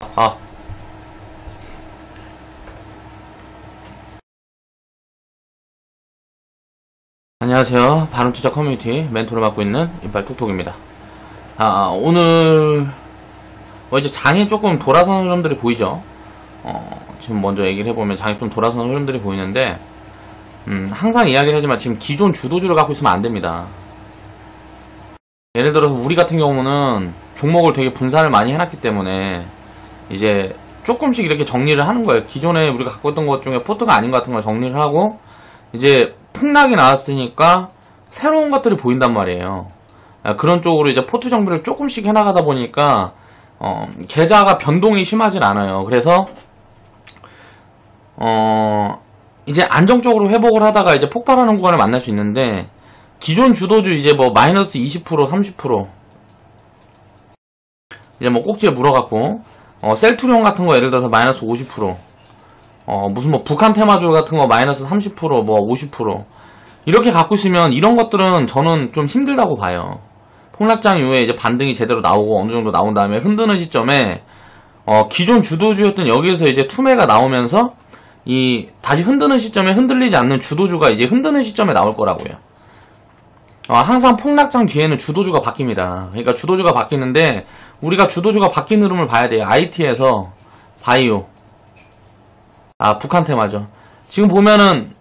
아, 안녕하세요. 바른투자 커뮤니티 멘토를 맡고 있는 이빨톡톡입니다. 오늘 이제 장이 조금 돌아서는 흐름들이 보이죠. 지금 먼저 얘기를 해보면 장이 좀 돌아서는 흐름들이 보이는데, 항상 이야기를 하지만 지금 기존 주도주를 갖고 있으면 안 됩니다. 예를 들어서 우리 같은 경우는 종목을 되게 분산을 많이 해놨기 때문에 이제 조금씩 이렇게 정리를 하는 거예요. 기존에 우리가 갖고 있던 것 중에 포트가 아닌 것 같은 걸 정리를 하고, 이제 폭락이 나왔으니까 새로운 것들이 보인단 말이에요. 그런 쪽으로 이제 포트 정비를 조금씩 해나가다 보니까 계좌가 변동이 심하진 않아요. 그래서 이제 안정적으로 회복을 하다가 이제 폭발하는 구간을 만날 수 있는데, 기존 주도주 이제 뭐 마이너스 20% 30% 이제 뭐 꼭지에 물어갖고 셀트리온 같은 거 예를 들어서 마이너스 50% 무슨 뭐 북한 테마주 같은 거 마이너스 30% 뭐 50% 이렇게 갖고 있으면 이런 것들은 저는 좀 힘들다고 봐요. 폭락장 이후에 이제 반등이 제대로 나오고 어느 정도 나온 다음에 흔드는 시점에 기존 주도주였던 여기에서 이제 투매가 나오면서 이 다시 흔드는 시점에 흔들리지 않는 주도주가 이제 흔드는 시점에 나올 거라고요. 항상 폭락장 뒤에는 주도주가 바뀝니다. 그러니까 주도주가 바뀌는데 우리가 주도주가 바뀐 흐름을 봐야 돼요. IT에서 바이오, 북한 테마죠. 지금 보면은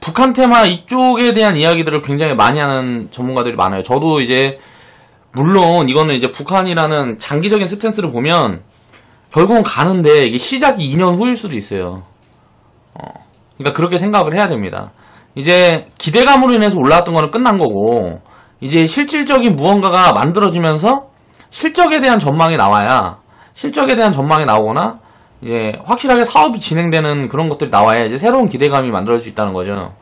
북한 테마 이쪽에 대한 이야기들을 굉장히 많이 하는 전문가들이 많아요. 저도 이제 물론 이거는 이제 북한이라는 장기적인 스탠스를 보면 결국은 가는데 이게 시작이 2년 후일 수도 있어요. 그러니까 그렇게 생각을 해야 됩니다. 이제 기대감으로 인해서 올라왔던 거는 끝난 거고, 이제 실질적인 무언가가 만들어지면서 실적에 대한 전망이 나와야, 실적에 대한 전망이 나오거나 이제 확실하게 사업이 진행되는 그런 것들이 나와야 이제 새로운 기대감이 만들어질 수 있다는 거죠.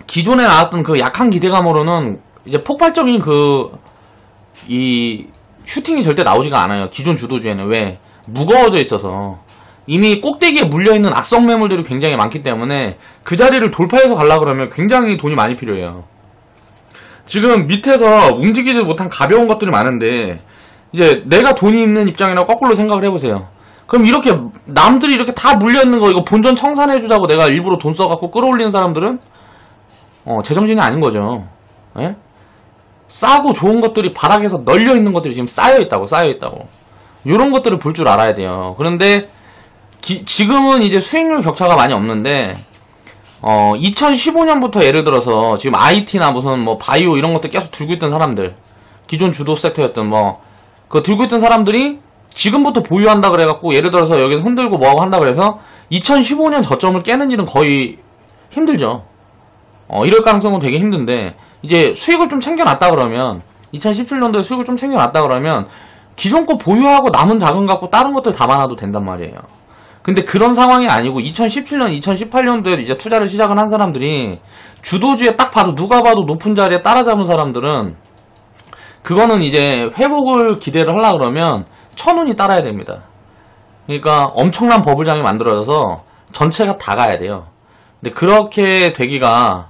기존에 나왔던 그 약한 기대감으로는 이제 폭발적인 이 슈팅이 절대 나오지가 않아요. 기존 주도주에는. 왜? 무거워져 있어서. 이미 꼭대기에 물려있는 악성 매물들이 굉장히 많기 때문에 그 자리를 돌파해서 가려고 그러면 굉장히 돈이 많이 필요해요. 지금 밑에서 움직이지 못한 가벼운 것들이 많은데, 이제 내가 돈이 있는 입장이라고 거꾸로 생각을 해보세요. 그럼 이렇게 남들이 이렇게 다 물려있는 거 이거 본전 청산해주자고 내가 일부러 돈 써갖고 끌어올리는 사람들은 제정신이 아닌 거죠. 예? 싸고 좋은 것들이 바닥에서 널려있는 것들이 지금 쌓여있다고 요런 것들을 볼 줄 알아야 돼요. 그런데 지금은 이제 수익률 격차가 많이 없는데 2015년부터 예를 들어서 지금 IT나 무슨 뭐 바이오 이런 것들 계속 들고 있던 사람들, 기존 주도 섹터였던 그거 들고 있던 사람들이 지금부터 보유한다 그래갖고 예를 들어서 여기서 흔들고 뭐하고 한다 그래서 2015년 저점을 깨는 일은 거의 힘들죠. 이럴 가능성은 되게 힘든데, 이제 수익을 좀 챙겨놨다 그러면 2017년도에 수익을 좀 챙겨놨다 그러면 기존 거 보유하고 남은 자금 갖고 다른 것들 담아놔도 된단 말이에요. 근데 그런 상황이 아니고 2017년, 2018년도에 이제 투자를 시작을 한 사람들이 주도주에 딱 봐도 누가 봐도 높은 자리에 따라잡은 사람들은 그거는 이제 회복을 기대를 하려고 그러면 천운이 따라야 됩니다. 그러니까 엄청난 버블장이 만들어져서 전체가 다 가야 돼요. 근데 그렇게 되기가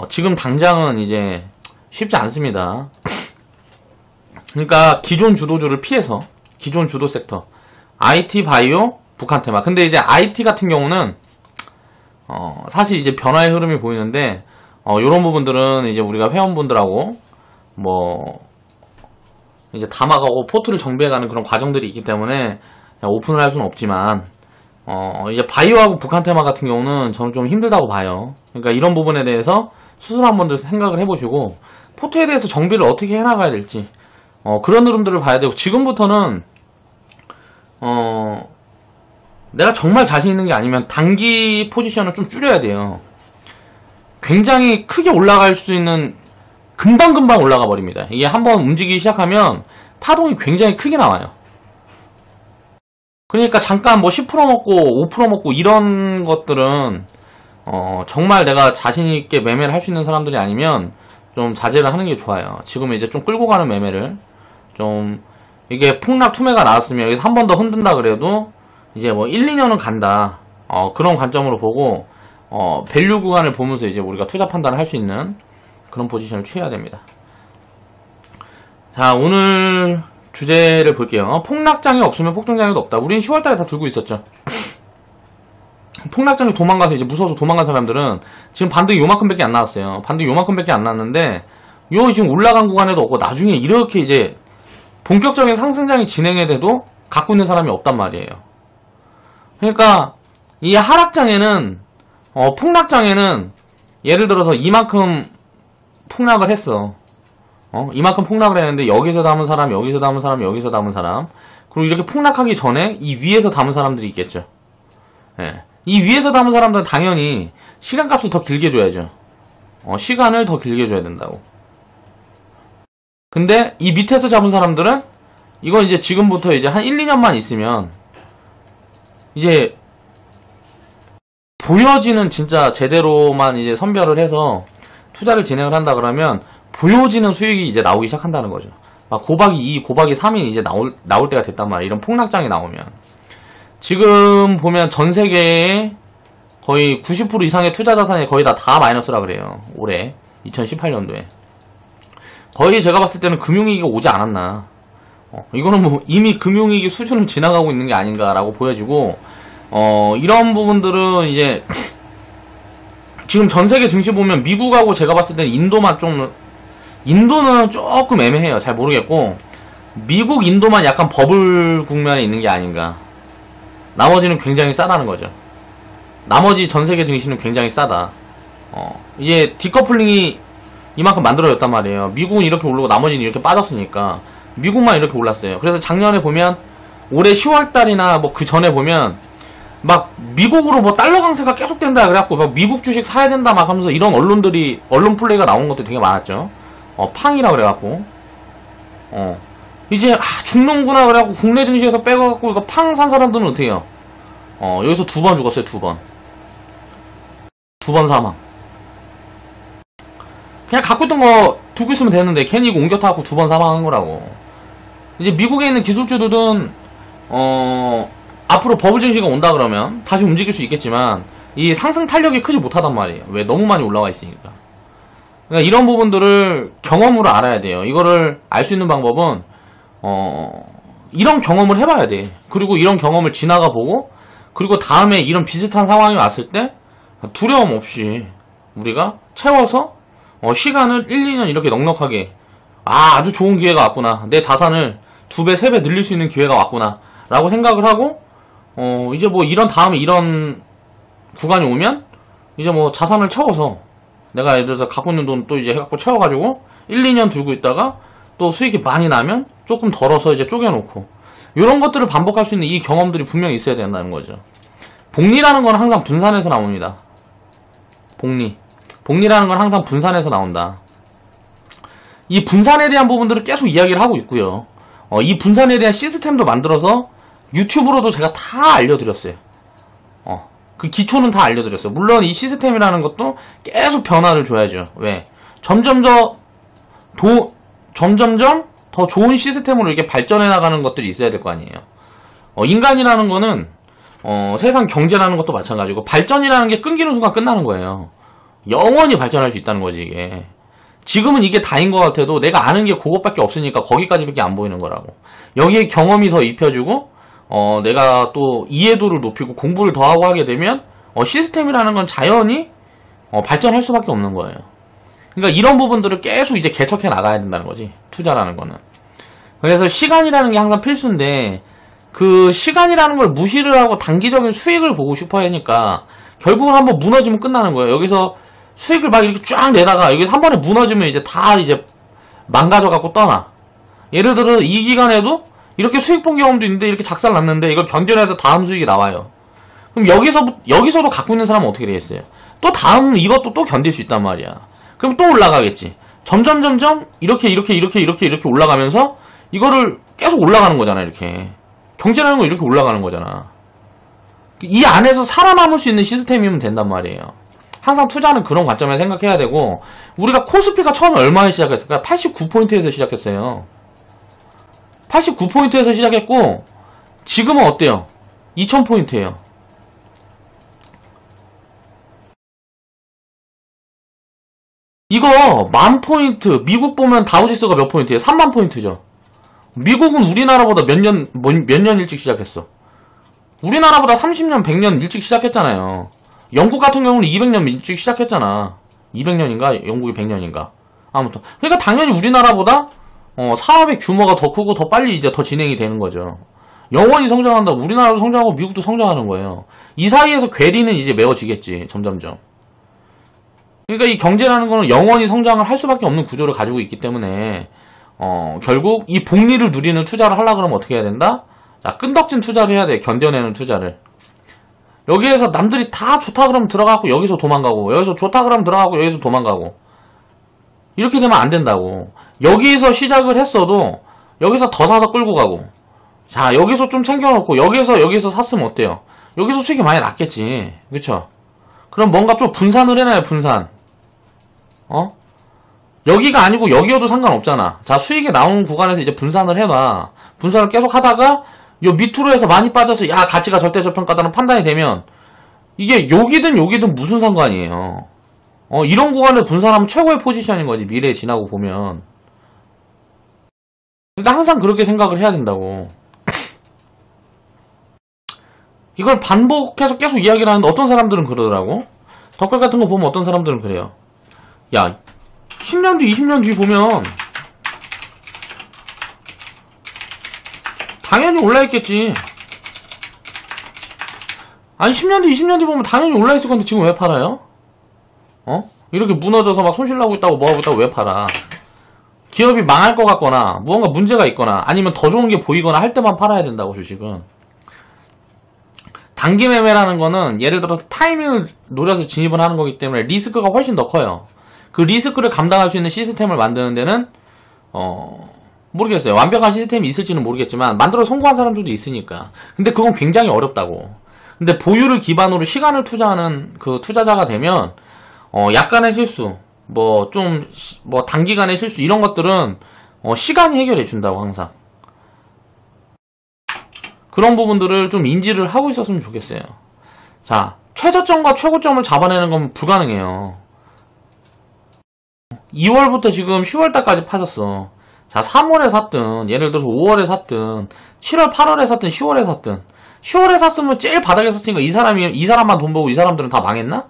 지금 당장은 이제 쉽지 않습니다. 그러니까 기존 주도주를 피해서 기존 주도 섹터 IT, 바이오, 북한 테마. 근데 이제 IT 같은 경우는 사실 이제 변화의 흐름이 보이는데 요런 부분들은 이제 우리가 회원분들하고 이제 담아가고 포트를 정비해가는 그런 과정들이 있기 때문에 오픈을 할 수는 없지만 이제 바이오하고 북한 테마 같은 경우는 저는 좀 힘들다고 봐요. 그러니까 이런 부분에 대해서 스스로 한번 생각을 해보시고 포트에 대해서 정비를 어떻게 해나가야 될지 그런 흐름들을 봐야 되고, 지금부터는 내가 정말 자신 있는 게 아니면 단기 포지션을 좀 줄여야 돼요. 굉장히 크게 올라갈 수 있는, 금방금방 올라가 버립니다. 이게 한번 움직이기 시작하면 파동이 굉장히 크게 나와요. 그러니까 잠깐 뭐 10% 먹고 5% 먹고 이런 것들은 정말 내가 자신있게 매매를 할 수 있는 사람들이 아니면 좀 자제를 하는 게 좋아요. 지금 이제 좀 끌고 가는 매매를 좀, 이게 폭락 투매가 나왔으면 여기서 한 번 더 흔든다 그래도 이제 뭐 1, 2년은 간다. 그런 관점으로 보고 밸류 구간을 보면서 이제 우리가 투자 판단을 할 수 있는 그런 포지션을 취해야 됩니다. 자, 오늘 주제를 볼게요. 폭락장이 없으면 폭등장애도 없다. 우린 10월달에 다 들고 있었죠. 폭락장이 도망가서 이제 무서워서 도망간 사람들은 지금 반등이 요만큼밖에 안 나왔어요. 반등이 요만큼밖에 안 나왔는데 요 지금 올라간 구간에도 없고 나중에 이렇게 이제 본격적인 상승장이 진행해 돼도 갖고 있는 사람이 없단 말이에요. 그러니까 이 하락장에는 폭락장에는 예를 들어서 이만큼 폭락을 했어. 이만큼 폭락을 했는데 여기서 담은 사람, 여기서 담은 사람, 여기서 담은 사람, 그리고 이렇게 폭락하기 전에 이 위에서 담은 사람들이 있겠죠. 예. 이 위에서 담은 사람들은 당연히 시간값을 더 길게 줘야죠. 시간을 더 길게 줘야 된다고. 근데 이 밑에서 잡은 사람들은 이건 이제 지금부터 이제 한 1, 2년만 있으면 이제 보여지는 진짜 제대로만 이제 선별을 해서 투자를 진행을 한다 그러면 보여지는 수익이 이제 나오기 시작한다는 거죠. 막 곱하기 2, 곱하기 3이 이제 나올 때가 됐단 말이에요. 이런 폭락장이 나오면. 지금 보면 전 세계에 거의 90% 이상의 투자 자산이 거의 다 마이너스라 그래요. 올해 2018년도에 거의 제가 봤을 때는 금융위기가 오지 않았나. 이거는 뭐 이미 금융위기 수준을 지나가고 있는 게 아닌가라고 보여지고, 이런 부분들은 이제 지금 전 세계 증시 보면 미국하고 제가 봤을 때는 인도는 조금 애매해요. 잘 모르겠고 미국, 인도만 약간 버블 국면에 있는 게 아닌가. 나머지는 굉장히 싸다는 거죠. 나머지 전 세계 증시는 굉장히 싸다. 이제 디커플링이 이만큼 만들어졌단 말이에요. 미국은 이렇게 오르고 나머지는 이렇게 빠졌으니까 미국만 이렇게 올랐어요. 그래서 작년에 보면 올해 10월달이나 뭐 그 전에 보면 막 미국으로 뭐 달러 강세가 계속된다 그래갖고 막 미국 주식 사야 된다 막 하면서 이런 언론 플레이가 나온 것도 되게 많았죠. 팡이라 그래갖고 이제 죽는구나 그래갖고 국내 증시에서 빼갖고 이거 팡 산 사람들은 어떻게 해요? 여기서 2번 죽었어요. 2번 사망. 그냥 갖고 있던 거 두고 있으면 되는데 괜히 이거 옮겨 타갖고 2번 사망한 거라고. 이제 미국에 있는 기술주들은 앞으로 버블 증시가 온다 그러면 다시 움직일 수 있겠지만 이 상승 탄력이 크지 못하단 말이에요. 왜? 너무 많이 올라와 있으니까. 그러니까 이런 부분들을 경험으로 알아야 돼요. 이거를 알 수 있는 방법은 이런 경험을 해봐야 돼. 그리고 이런 경험을 지나가 보고, 그리고 다음에 이런 비슷한 상황이 왔을 때 두려움 없이 우리가 채워서 시간을 1, 2년 이렇게 넉넉하게 아주 좋은 기회가 왔구나. 내 자산을 2배, 3배 늘릴 수 있는 기회가 왔구나. 라고 생각을 하고 이제 뭐 다음에 이런 구간이 오면 이제 뭐 자산을 채워서 내가 예를 들어서 갖고 있는 돈 또 이제 해갖고 채워가지고 1, 2년 들고 있다가 또 수익이 많이 나면 조금 덜어서 이제 쪼개놓고, 이런 것들을 반복할 수 있는 이 경험들이 분명히 있어야 된다는 거죠. 복리라는 건 항상 분산해서 나옵니다. 복리라는 건 항상 분산해서 나온다. 이 분산에 대한 부분들을 계속 이야기를 하고 있고요. 이 분산에 대한 시스템도 만들어서 유튜브로도 제가 다 알려드렸어요. 그 기초는 다 알려드렸어요. 물론 이 시스템이라는 것도 계속 변화를 줘야죠. 왜? 점점점 더 좋은 시스템으로 이렇게 발전해 나가는 것들이 있어야 될 거 아니에요. 인간이라는 거는 세상 경제라는 것도 마찬가지고 발전이라는 게 끊기는 순간 끝나는 거예요. 영원히 발전할 수 있다는 거지 이게. 지금은 이게 다인 것 같아도 내가 아는 게 그것밖에 없으니까 거기까지밖에 안 보이는 거라고. 여기에 경험이 더 입혀지고 내가 또 이해도를 높이고 공부를 더 하고 하게 되면 시스템이라는 건 자연히 발전할 수밖에 없는 거예요. 그러니까 이런 부분들을 계속 이제 개척해 나가야 된다는 거지, 투자라는 거는. 그래서 시간이라는 게 항상 필수인데 그 시간이라는 걸 무시를 하고 단기적인 수익을 보고 싶어 하니까 결국은 한번 무너지면 끝나는 거예요. 여기서 수익을 막 이렇게 쫙 내다가 여기서 한 번에 무너지면 이제 다 이제 망가져갖고 떠나. 예를 들어 이 기간에도 이렇게 수익 본 경험도 있는데 이렇게 작살 났는데 이걸 견뎌내서 다음 수익이 나와요. 그럼 여기서도 갖고 있는 사람은 어떻게 되겠어요? 또 다음 이것도 또 견딜 수 있단 말이야. 그럼 또 올라가겠지. 점점 이렇게 올라가면서 이거를 계속 올라가는 거잖아. 이렇게 경제라는 거 이렇게 올라가는 거잖아. 이 안에서 살아남을 수 있는 시스템이면 된단 말이에요. 항상 투자는 그런 관점에서 생각해야 되고, 우리가 코스피가 처음에 얼마에 시작했을까? 89포인트에서 시작했어요. 89포인트에서 시작했고 지금은 어때요? 2000포인트예요. 이거 10,000포인트, 미국 보면 다우지수가 몇 포인트예요? 30,000포인트죠. 미국은 우리나라보다 몇 년 일찍 시작했어. 우리나라보다 30년, 100년 일찍 시작했잖아요. 영국 같은 경우는 200년 일찍 시작했잖아. 200년인가? 영국이 100년인가? 아무튼. 그러니까 당연히 우리나라보다, 사업의 규모가 더 크고 더 빨리 이제 더 진행이 되는 거죠. 영원히 성장한다. 우리나라도 성장하고 미국도 성장하는 거예요. 이 사이에서 괴리는 이제 메워지겠지. 점점점. 그러니까 이 경제라는 거는 영원히 성장을 할 수밖에 없는 구조를 가지고 있기 때문에, 결국 이 복리를 누리는 투자를 하려고 그러면 어떻게 해야 된다? 자, 끈덕진 투자를 해야 돼. 견뎌내는 투자를. 여기에서 남들이 다 좋다 그러면 들어가고 여기서 도망가고, 여기서 좋다 그러면 들어가고 여기서 도망가고. 이렇게 되면 안 된다고. 여기서 시작을 했어도 여기서 더 사서 끌고 가고, 자, 여기서 좀 챙겨놓고 여기서 샀으면 어때요? 여기서 수익이 많이 났겠지. 그쵸? 그럼 뭔가 좀 분산을 해놔요. 분산. 여기가 아니고 여기여도 상관없잖아. 자, 수익이 나오는 구간에서 이제 분산을 해놔. 분산을 계속 하다가 요 밑으로 해서 많이 빠져서 야, 가치가 절대저평가다는 판단이 되면 이게 여기든 무슨 상관이에요. 이런 구간을 분산하면 최고의 포지션인 거지. 미래에 지나고 보면. 그러니까 항상 그렇게 생각을 해야 된다고. 이걸 반복해서 계속 이야기를 하는데 어떤 사람들은 그러더라고. 덧글 같은 거 보면 어떤 사람들은 그래요. 야, 10년 뒤, 20년 뒤 보면 당연히 올라있겠지. 아니 10년 뒤, 20년 뒤 보면 당연히 올라있을 건데 지금 왜 팔아요? 이렇게 무너져서 막 손실나고 있다고 뭐하고 있다고 왜 팔아? 기업이 망할 것 같거나 무언가 문제가 있거나 아니면 더 좋은 게 보이거나 할 때만 팔아야 된다고. 주식은 단기 매매라는 거는 예를 들어서 타이밍을 노려서 진입을 하는 거기 때문에 리스크가 훨씬 더 커요. 그 리스크를 감당할 수 있는 시스템을 만드는 데는 모르겠어요. 완벽한 시스템이 있을지는 모르겠지만 만들어 성공한 사람들도 있으니까. 근데 그건 굉장히 어렵다고. 근데 보유를 기반으로 시간을 투자하는 그 투자자가 되면 약간의 실수, 단기간의 실수 이런 것들은 시간이 해결해 준다고. 항상 그런 부분들을 좀 인지를 하고 있었으면 좋겠어요. 자, 최저점과 최고점을 잡아내는 건 불가능해요. 2월부터 지금 10월달까지 파졌어. 자, 3월에 샀든 예를 들어서 5월에 샀든 7월, 8월에 샀든 10월에 샀든 10월에 샀으면 제일 바닥에 샀으니까 이 사람만 돈 벌고 이 사람들은 다 망했나?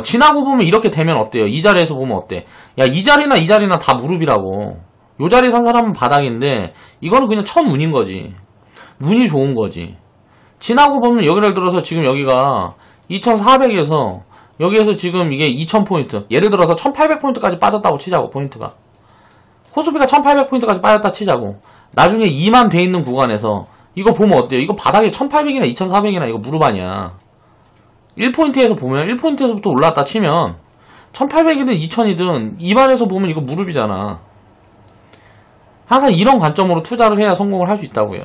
지나고 보면 이렇게 되면 어때요? 이 자리에서 보면 어때? 야, 이 자리나 다 무릎이라고. 요 자리 산 사람은 바닥인데 이거는 그냥 천운인 거지. 운이 좋은 거지. 지나고 보면 여기를 들어서 지금 여기가 2400에서 여기에서 지금 이게 2000포인트, 예를 들어서 1800포인트까지 빠졌다고 치자고. 포인트가 코스피가 1800포인트까지 빠졌다 치자고. 나중에 2만 돼 있는 구간에서 이거 보면 어때요? 이거 바닥에 1800이나 2400이나 이거 무릎 아니야. 1포인트에서 보면 1포인트에서부터 올라왔다 치면 1800이든 2000이든 2만에서 보면 이거 무릎이잖아. 항상 이런 관점으로 투자를 해야 성공을 할 수 있다고요.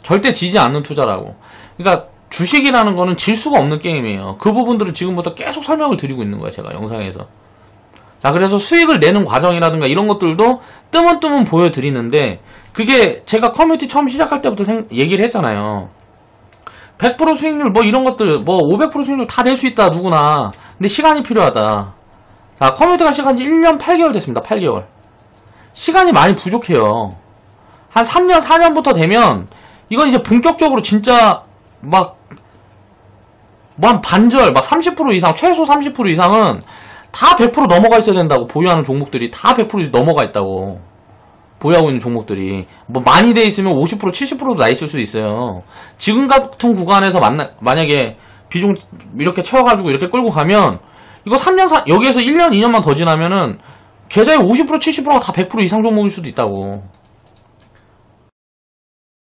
절대 지지 않는 투자라고. 그러니까 주식이라는 거는 질 수가 없는 게임이에요. 그 부분들을 지금부터 계속 설명을 드리고 있는 거예요. 제가 영상에서. 자, 그래서 수익을 내는 과정이라든가 이런 것들도 뜨문뜨문 보여드리는데 그게 제가 커뮤니티 처음 시작할 때부터 얘기를 했잖아요. 100% 수익률 이런 것들 500% 수익률 다 낼 수 있다 누구나. 근데 시간이 필요하다. 자, 커뮤니티가 시작한 지 1년 8개월 됐습니다. 8개월. 시간이 많이 부족해요. 한 3년 4년부터 되면 이건 이제 본격적으로 진짜 한 반절 30% 이상, 최소 30% 이상은 다 100% 넘어가 있어야 된다고. 보유하는 종목들이 다 100% 넘어가 있다고. 보유하고 있는 종목들이 많이 돼 있으면 50% 70%도 나 있을 수 있어요. 지금 같은 구간에서 만약에 비중 이렇게 채워가지고 이렇게 끌고 가면 이거 3년 여기에서 1년 2년만 더 지나면은 계좌의 50% 70%가 다 100% 이상 종목일 수도 있다고.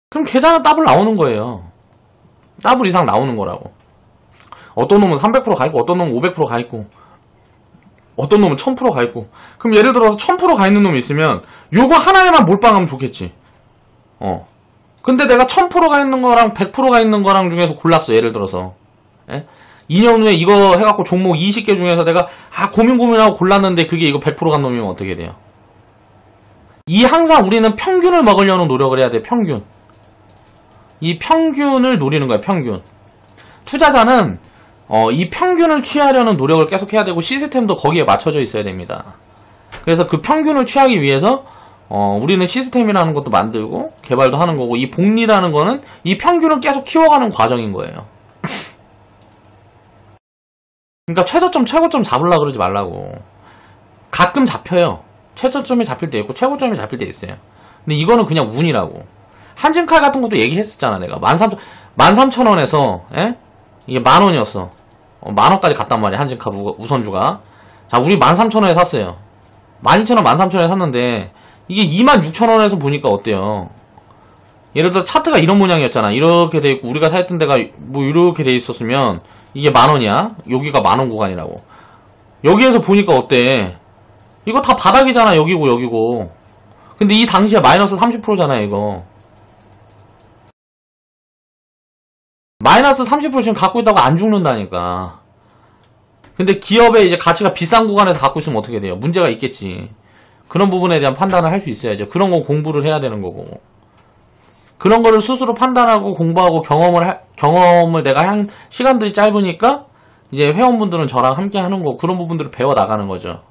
그럼 계좌는 더블 나오는 거예요. 더블 이상 나오는 거라고. 어떤 놈은 300% 가 있고 어떤 놈은 500% 가 있고 어떤 놈은 1000% 가 있고. 그럼 예를 들어서 1000% 가 있는 놈이 있으면 요거 하나에만 몰빵하면 좋겠지. 근데 내가 1000%가 있는 거랑 100%가 있는 거랑 중에서 골랐어. 예를 들어서 2년 후에 이거 해갖고 종목 20개 중에서 내가 고민하고 골랐는데 그게 이거 100% 간 놈이면 어떻게 돼요? 항상 우리는 평균을 먹으려는 노력을 해야 돼. 평균. 이 평균을 노리는 거야. 평균. 투자자는 이 평균을 취하려는 노력을 계속 해야 되고 시스템도 거기에 맞춰져 있어야 됩니다. 그래서 그 평균을 취하기 위해서 우리는 시스템이라는 것도 만들고 개발도 하는 거고 이 복리라는 거는 이 평균을 계속 키워가는 과정인 거예요. 그러니까 최저점 최고점 잡으려고 그러지 말라고. 가끔 잡혀요. 최저점이 잡힐 때 있고 최고점이 잡힐 때 있어요. 근데 이거는 그냥 운이라고. 한진칼 같은 것도 얘기했었잖아 내가. 13,000원에서 이게 10,000원이었어. 10,000원까지 갔단 말이야 한진칼 우선주가. 자 우리 13,000원에 샀어요. 12,000원 13,000원에 샀는데 이게 26,000원에서 보니까 어때요? 예를 들어 차트가 이런 모양이었잖아. 이렇게 돼 있고 우리가 사했던 데가 뭐 이렇게 돼 있었으면 이게 10,000원이야. 여기가 10,000원 구간이라고. 여기에서 보니까 어때? 이거 다 바닥이잖아. 여기고 여기고. 근데 이 당시에 마이너스 30%잖아 이거. 마이너스 30% 지금 갖고 있다고 안 죽는다니까. 근데 기업의 이제 가치가 비싼 구간에서 갖고 있으면 어떻게 돼요? 문제가 있겠지. 그런 부분에 대한 판단을 할 수 있어야죠. 그런 거 공부를 해야 되는 거고. 그런 거를 스스로 판단하고 공부하고 경험을 내가 한 시간들이 짧으니까 이제 회원분들은 저랑 함께 하는 거 그런 부분들을 배워 나가는 거죠.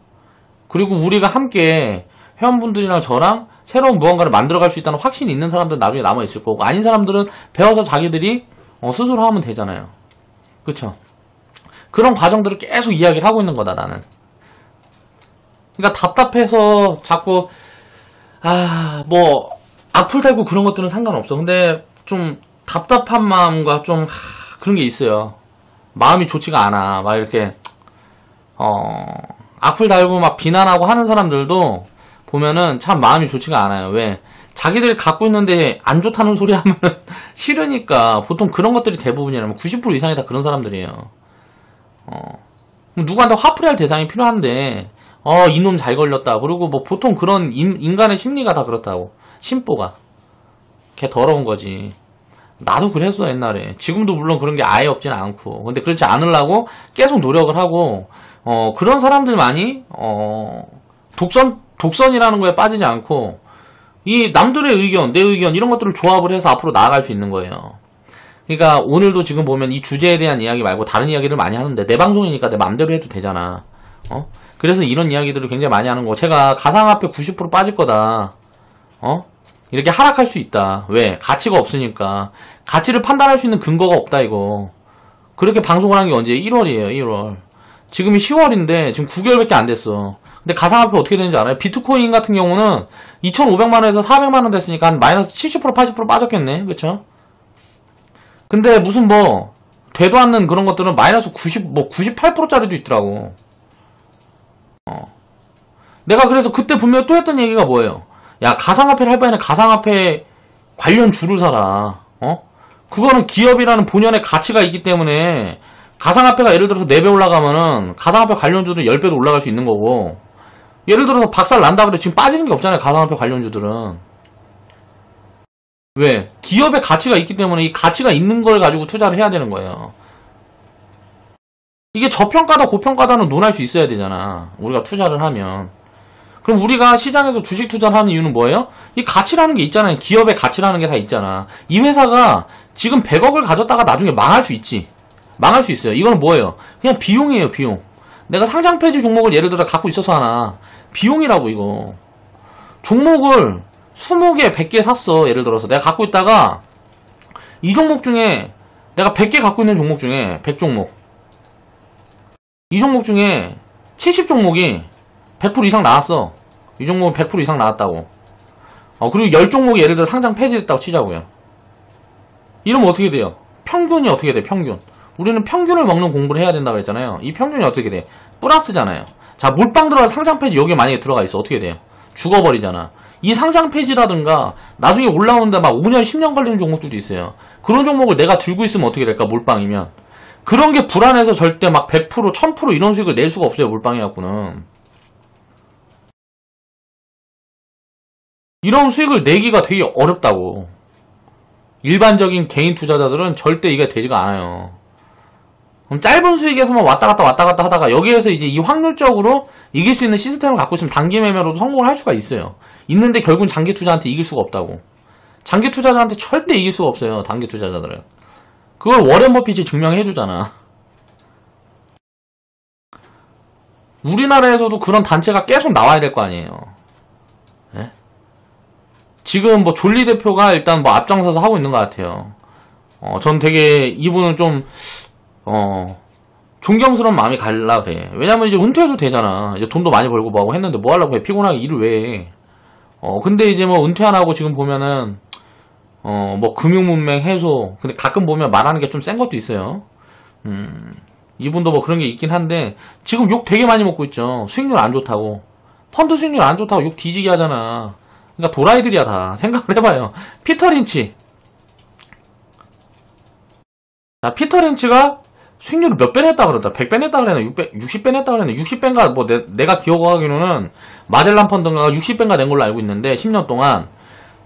그리고 우리가 함께 회원분들이랑 저랑 새로운 무언가를 만들어갈 수 있다는 확신이 있는 사람들은 나중에 남아있을 거고 아닌 사람들은 배워서 자기들이 스스로 하면 되잖아요. 그쵸? 그런 과정들을 계속 이야기를 하고 있는 거다 나는. 그러니까 답답해서 자꾸 뭐 악플 달고 그런 것들은 상관없어. 근데 좀 답답한 마음과 좀 그런 게 있어요. 마음이 좋지가 않아. 막 이렇게 악플 달고 막 비난하고 하는 사람들도 보면은 참 마음이 좋지가 않아요. 왜? 자기들이 갖고 있는데 안 좋다는 소리 하면은 싫으니까. 보통 그런 것들이 대부분이라면 90% 이상이 다 그런 사람들이에요. 누구한테 화풀이할 대상이 필요한데 이놈 잘 걸렸다. 그리고 뭐 보통 그런 인간의 심리가 다 그렇다고. 심보가. 걔 더러운 거지. 나도 그랬어 옛날에. 지금도 물론 그런 게 아예 없진 않고. 근데 그렇지 않으려고 계속 노력을 하고 그런 사람들만이 독선이라는 거에 빠지지 않고 이 남들의 의견, 내 의견 이런 것들을 조합을 해서 앞으로 나아갈 수 있는 거예요. 그러니까 오늘도 지금 보면 이 주제에 대한 이야기 말고 다른 이야기를 많이 하는데 내 방송이니까 내 맘대로 해도 되잖아. 그래서 이런 이야기들을 굉장히 많이 하는 거. 제가 가상화폐 90% 빠질 거다. 이렇게 하락할 수 있다. 왜? 가치가 없으니까. 가치를 판단할 수 있는 근거가 없다 이거. 그렇게 방송을 한 게 언제? 1월이에요 1월. 지금이 10월인데 지금 9개월밖에 안 됐어. 근데 가상화폐 어떻게 되는지 알아요? 비트코인 같은 경우는 2,500만원에서 400만원 됐으니까 한 마이너스 70% 80% 빠졌겠네. 그쵸? 근데 무슨 뭐 되도 않는 그런 것들은 마이너스 98%짜리도 있더라고. 내가 그래서 그때 분명히 또 했던 얘기가 뭐예요? 야 가상화폐를 할 바에는 가상화폐 관련 주를 사라. 그거는 기업이라는 본연의 가치가 있기 때문에 가상화폐가 예를 들어서 4배 올라가면은 가상화폐 관련주들은 10배도 올라갈 수 있는 거고 예를 들어서 박살 난다 그래 지금 빠지는 게 없잖아요. 가상화폐 관련주들은. 왜? 기업의 가치가 있기 때문에 이 가치가 있는 걸 가지고 투자를 해야 되는 거예요. 이게 저평가다 고평가다는 논할 수 있어야 되잖아. 우리가 투자를 하면. 그럼 우리가 시장에서 주식 투자를 하는 이유는 뭐예요? 이 가치라는 게 있잖아요. 기업의 가치라는 게 다 있잖아. 이 회사가 지금 100억을 가졌다가 나중에 망할 수 있지. 망할 수 있어요. 이거는 뭐예요? 그냥 비용이에요, 비용. 내가 상장 폐지 종목을 예를 들어 갖고 있어서 하나. 비용이라고, 이거. 종목을 20개, 100개 샀어. 예를 들어서. 내가 갖고 있다가 이 종목 중에 내가 100개 갖고 있는 종목 중에 100종목. 이 종목 중에 70종목이 100% 이상 나왔어. 이 종목은 100% 이상 나왔다고. 그리고 10종목이 예를 들어 상장 폐지됐다고 치자고요. 이러면 어떻게 돼요? 평균이 어떻게 돼? 평균. 우리는 평균을 먹는 공부를 해야 된다고 그랬잖아요. 이 평균이 어떻게 돼? 플러스잖아요. 자, 몰빵 들어가서 상장 폐지 여기에 만약에 들어가 있어. 어떻게 돼요? 죽어버리잖아. 이 상장 폐지라든가 나중에 올라오는데 막 5년, 10년 걸리는 종목들도 있어요. 그런 종목을 내가 들고 있으면 어떻게 될까? 몰빵이면. 그런 게 불안해서 절대 막 100%, 1000% 이런 수익을 낼 수가 없어요. 몰빵해갖고는. 이런 수익을 내기가 되게 어렵다고. 일반적인 개인 투자자들은 절대 이게 되지가 않아요. 그럼 짧은 수익에서만 왔다 갔다 하다가 여기에서 이제 이 확률적으로 이길 수 있는 시스템을 갖고 있으면 단기 매매로도 성공을 할 수가 있어요. 있는데 결국은 장기 투자한테 이길 수가 없다고. 장기 투자자한테 절대 이길 수가 없어요. 단기 투자자들은. 그걸 워렌 버핏이 증명해주잖아. 우리나라에서도 그런 단체가 계속 나와야 될 거 아니에요. 네? 지금 뭐 졸리 대표가 일단 뭐 앞장서서 하고 있는 것 같아요. 전 되게 이분은 좀 존경스러운 마음이 갈라 그래. 왜냐면 이제 은퇴해도 되잖아. 이제 돈도 많이 벌고 뭐하고 했는데 뭐 하려고 해. 피곤하게 일을 왜 해. 근데 이제 뭐 은퇴 안 하고 지금 보면은 뭐 금융문맹 해소. 근데 가끔 보면 말하는 게 좀 센 것도 있어요. 이분도 뭐 그런 게 있긴 한데 지금 욕 되게 많이 먹고 있죠. 수익률 안 좋다고. 펀드 수익률 안 좋다고 욕 뒤지게 하잖아. 그러니까 도라이들이야 다. 생각을 해봐요. 피터 린치. 자, 피터 린치가 수익률을 몇 배 냈다 그러다. 100배 냈다 그랬나? 60배 냈다 그랬나? 60배인가 뭐 내가 기억하기로는 마젤란 펀드가 60배인가 낸 걸로 알고 있는데 10년 동안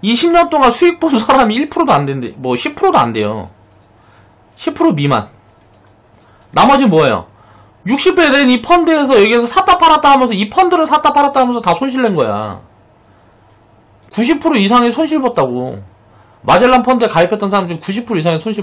이 10년 동안 수익 본 사람이 1%도 안 된대. 뭐 10%도 안 돼요. 10% 미만. 나머지 뭐예요? 60배 된 이 펀드에서 여기에서 샀다 팔았다 하면서 이 펀드를 샀다 팔았다 하면서 다 손실 낸 거야. 90% 이상의 손실 봤다고. 마젤란 펀드에 가입했던 사람 중에 90% 이상의 손실 봤